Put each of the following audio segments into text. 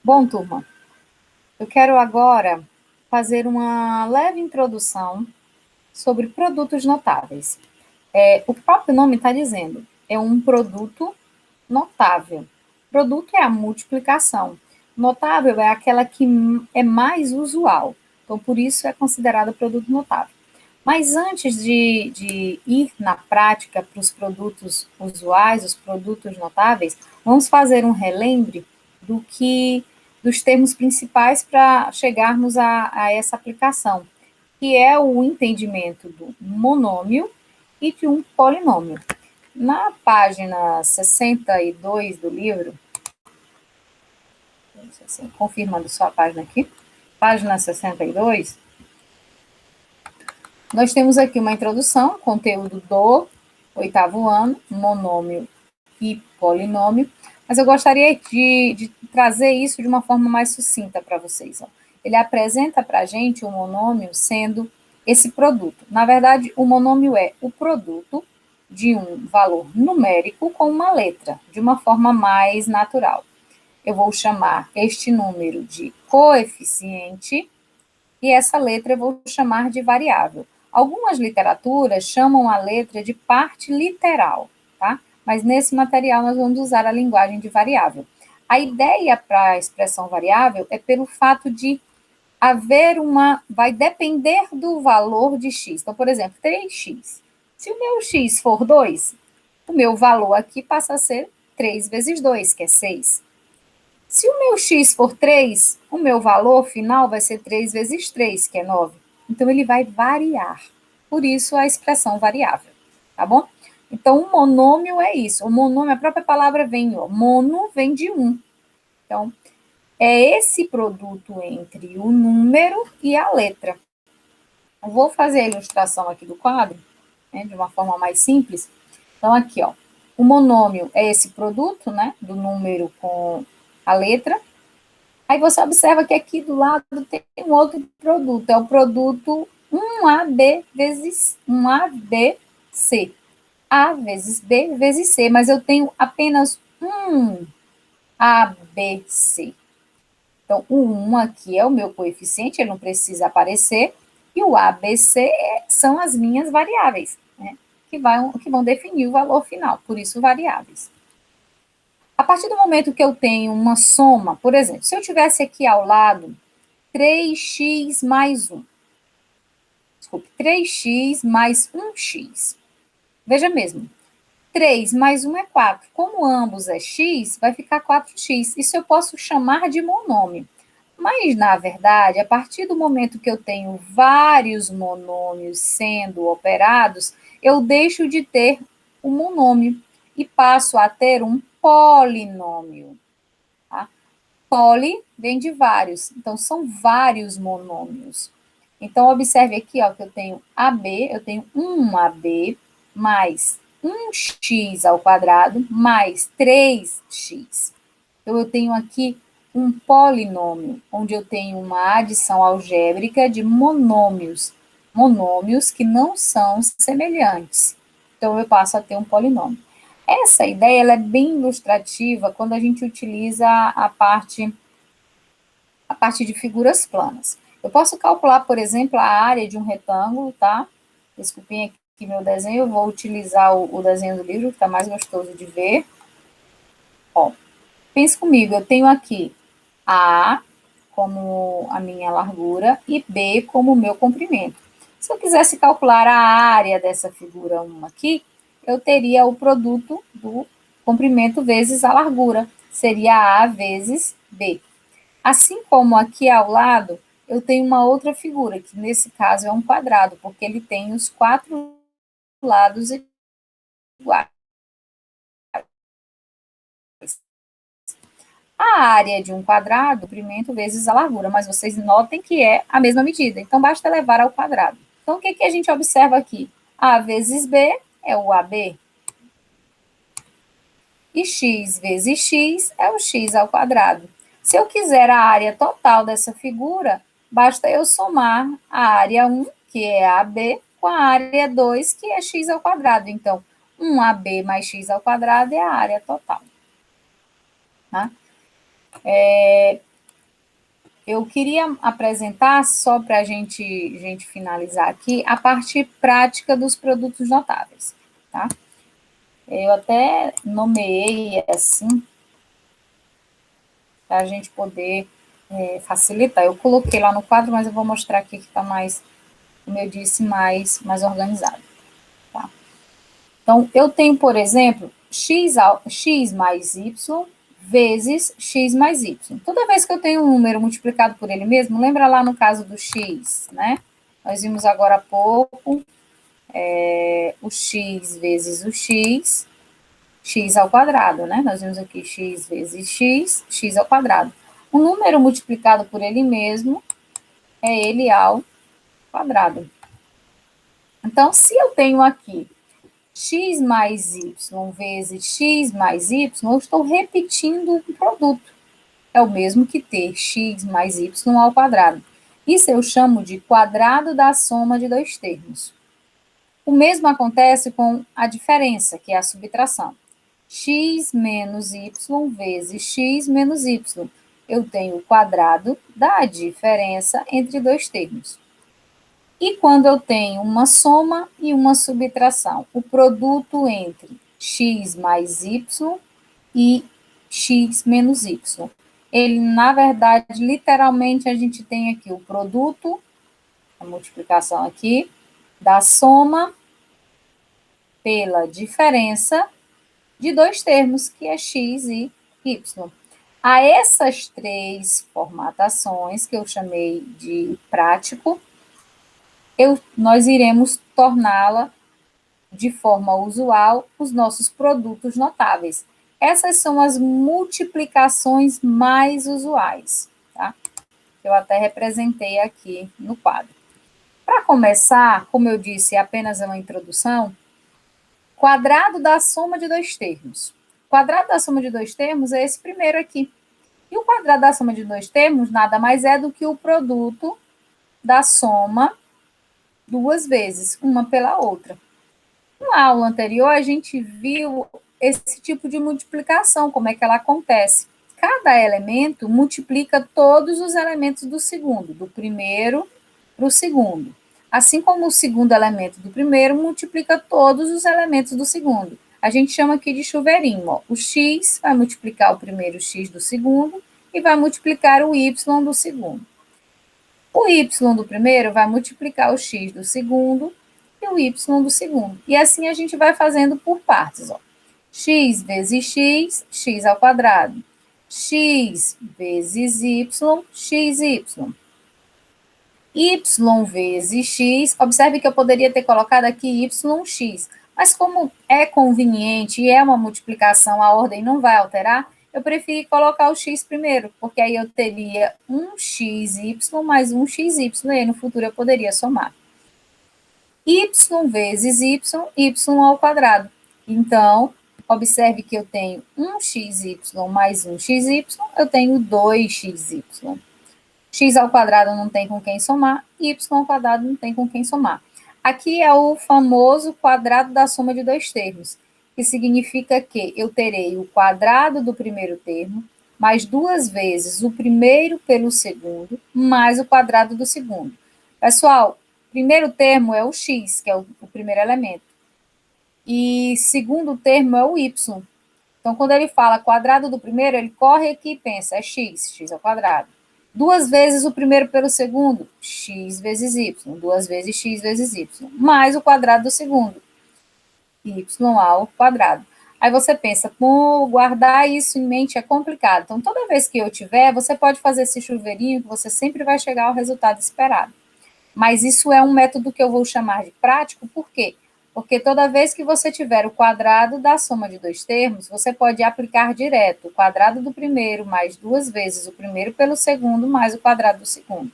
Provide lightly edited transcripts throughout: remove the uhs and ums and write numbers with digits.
Bom, turma, eu quero agora fazer uma leve introdução sobre produtos notáveis. O próprio nome está dizendo, é um produto notável. Produto é a multiplicação. Notável é aquela que é mais usual. Então, por isso é considerado produto notável. Mas antes de ir na prática para os produtos usuais, os produtos notáveis, vamos fazer um relembre do que dos termos principais para chegarmos a essa aplicação, que é o entendimento do monômio e de um polinômio. Na página 62 do livro, assim, confirmando só a página aqui, página 62, nós temos aqui uma introdução, conteúdo do oitavo ano, monômio e polinômio, mas eu gostaria de trazer isso de uma forma mais sucinta para vocês. Ó. Ele apresenta para a gente o monômio sendo esse produto. Na verdade, o monômio é o produto de um valor numérico com uma letra, de uma forma mais natural. Eu vou chamar este número de coeficiente e essa letra eu vou chamar de variável. Algumas literaturas chamam a letra de parte literal, tá? Mas nesse material nós vamos usar a linguagem de variável. A ideia para a expressão variável é pelo fato de haver vai depender do valor de x. Então, por exemplo, 3x. Se o meu x for 2, o meu valor aqui passa a ser 3 vezes 2, que é 6. Se o meu x for 3, o meu valor final vai ser 3 vezes 3, que é 9. Então, ele vai variar. Por isso, a expressão variável. Tá bom? Então, o monômio é isso. O monômio, a própria palavra vem, ó, mono vem de 1. Então, é esse produto entre o número e a letra. Eu vou fazer a ilustração aqui do quadro, né, de uma forma mais simples. Então, aqui, ó, o monômio é esse produto, né, do número com a letra. Aí você observa que aqui do lado tem um outro produto, é o produto 1AB vezes 1ABC. A vezes B vezes C, mas eu tenho apenas um ABC. Então, o 1 aqui é o meu coeficiente, ele não precisa aparecer, e o ABC são as minhas variáveis, né, que vão definir o valor final, por isso variáveis. A partir do momento que eu tenho uma soma, por exemplo, se eu tivesse aqui ao lado 3x mais 1, desculpe, 3x mais 1x. Veja mesmo, 3 mais 1 é 4. Como ambos é x, vai ficar 4x. Isso eu posso chamar de monômio. Mas, na verdade, a partir do momento que eu tenho vários monômios sendo operados, eu deixo de ter um monômio e passo a ter um polinômio. Tá? Poli vem de vários, então são vários monômios. Então, observe aqui ó, que eu tenho AB, eu tenho 1AB mais 1x ao quadrado mais 3x. Então, eu tenho aqui um polinômio, onde eu tenho uma adição algébrica de monômios, monômios que não são semelhantes. Então, eu passo a ter um polinômio. Essa ideia ela é bem ilustrativa quando a gente utiliza a parte de figuras planas. Eu posso calcular, por exemplo, a área de um retângulo, tá? Desculpem aqui meu desenho, eu vou utilizar o desenho do livro, que está mais gostoso de ver. Ó, pense comigo, eu tenho aqui A como a minha largura e B como o meu comprimento. Se eu quisesse calcular a área dessa figura 1 aqui, eu teria o produto do comprimento vezes a largura, seria A vezes B. Assim como aqui ao lado, eu tenho uma outra figura, que nesse caso é um quadrado, porque ele tem os 4 lados iguais. A área de um quadrado, comprimento vezes a largura, mas vocês notem que é a mesma medida, então basta levar ao quadrado. Então, o que a gente observa aqui? A vezes B é o AB, e x vezes x é o x ao quadrado. Se eu quiser a área total dessa figura, basta eu somar a área 1, que é AB, com a área 2, que é x ao quadrado. Então, 1AB mais x ao quadrado é a área total. Tá? eu queria apresentar, só para a gente finalizar aqui, a parte prática dos produtos notáveis, tá? Eu até nomeei assim, para a gente poder facilitar. Eu coloquei lá no quadro, mas eu vou mostrar aqui que está mais, como eu disse, mais organizado. Tá? Então, eu tenho, por exemplo, x mais y vezes x mais y. Toda vez que eu tenho um número multiplicado por ele mesmo, lembra lá no caso do x, né? Nós vimos agora há pouco o x vezes o x ao quadrado, né? Nós vimos aqui x vezes x ao quadrado. Um número multiplicado por ele mesmo é ele ao quadrado. Então, se eu tenho aqui x mais y vezes x mais y, eu estou repetindo o produto. É o mesmo que ter x mais y ao quadrado. Isso eu chamo de quadrado da soma de dois termos. O mesmo acontece com a diferença, que é a subtração. X menos y vezes x menos y. Eu tenho o quadrado da diferença entre dois termos. E quando eu tenho uma soma e uma subtração, o produto entre x mais y e x menos y. Ele, na verdade, literalmente, a gente tem aqui o produto, a multiplicação aqui, da soma pela diferença de dois termos, que é x e y. A essas três formatações, que eu chamei de prático, nós iremos torná-la de forma usual os nossos produtos notáveis. Essas são as multiplicações mais usuais, tá? Eu até representei aqui no quadro. Para começar, como eu disse, é apenas uma introdução, quadrado da soma de dois termos. O quadrado da soma de dois termos é esse primeiro aqui. E o quadrado da soma de dois termos nada mais é do que o produto da soma duas vezes, uma pela outra. Na aula anterior, a gente viu esse tipo de multiplicação, como é que ela acontece. Cada elemento multiplica todos os elementos do segundo, do primeiro para o segundo. Assim como o segundo elemento do primeiro multiplica todos os elementos do segundo. A gente chama aqui de chuveirinho. Ó. O x vai multiplicar o primeiro x do segundo e vai multiplicar o y do segundo. O y do primeiro vai multiplicar o x do segundo e o y do segundo. E assim a gente vai fazendo por partes. Ó. X vezes x, x ao quadrado. X vezes y, xy. Y vezes x, observe que eu poderia ter colocado aqui yx, mas como é conveniente e é uma multiplicação, a ordem não vai alterar, eu preferi colocar o x primeiro, porque aí eu teria um xy mais um xy, e aí no futuro eu poderia somar. Y vezes y, y ao quadrado. Então, observe que eu tenho um xy mais um xy, eu tenho 2xy. X ao quadrado não tem com quem somar, y ao quadrado não tem com quem somar. Aqui é o famoso quadrado da soma de dois termos, que significa que eu terei o quadrado do primeiro termo, mais duas vezes o primeiro pelo segundo, mais o quadrado do segundo. Pessoal, primeiro termo é o x, que é o primeiro elemento, e segundo termo é o y. Então, quando ele fala quadrado do primeiro, ele corre aqui e pensa, é x ao quadrado. Duas vezes o primeiro pelo segundo, x vezes y. Duas vezes x vezes y. Mais o quadrado do segundo, y ao quadrado. Aí você pensa, guardar isso em mente é complicado. Então, toda vez que eu tiver, você pode fazer esse chuveirinho que você sempre vai chegar ao resultado esperado. Mas isso é um método que eu vou chamar de prático, por quê? Porque toda vez que você tiver o quadrado da soma de dois termos, você pode aplicar direto o quadrado do primeiro mais duas vezes o primeiro pelo segundo mais o quadrado do segundo.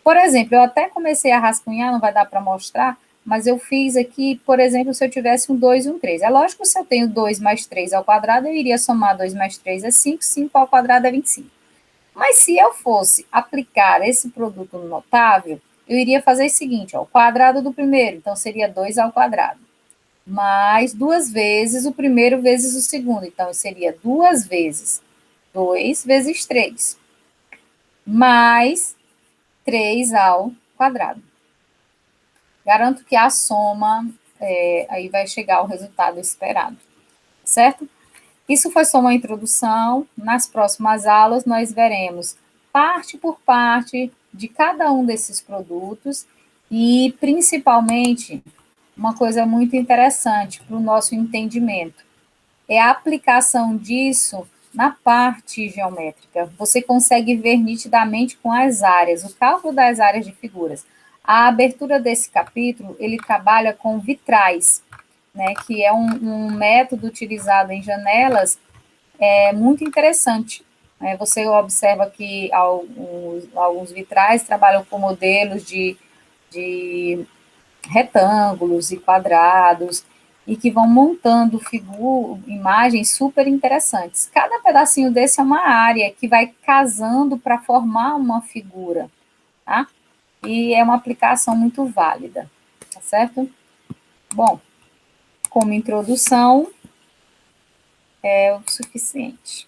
Por exemplo, eu até comecei a rascunhar, não vai dar para mostrar, mas eu fiz aqui, por exemplo, se eu tivesse um 2 e um 3. É lógico que se eu tenho 2 mais 3 ao quadrado, eu iria somar 2 mais 3 é 5, 5 ao quadrado é 25. Mas se eu fosse aplicar esse produto notável, eu iria fazer o seguinte, ó, o quadrado do primeiro, então seria 2 ao quadrado, mais duas vezes o primeiro vezes o segundo, então seria duas vezes 2 vezes 3. mais 3 ao quadrado. Garanto que a soma, aí vai chegar ao resultado esperado, certo? Isso foi só uma introdução. Nas próximas aulas, nós veremos parte por parte de cada um desses produtos e, principalmente, uma coisa muito interessante para o nosso entendimento é a aplicação disso na parte geométrica. Você consegue ver nitidamente com as áreas, o cálculo das áreas de figuras. A abertura desse capítulo, ele trabalha com vitrais, né, que é um método utilizado em janelas muito interessante. Você observa que alguns vitrais trabalham com modelos de retângulos e quadrados, e que vão montando imagens super interessantes. Cada pedacinho desse é uma área que vai casando para formar uma figura, tá? E é uma aplicação muito válida, tá certo? Bom, como introdução, é o suficiente.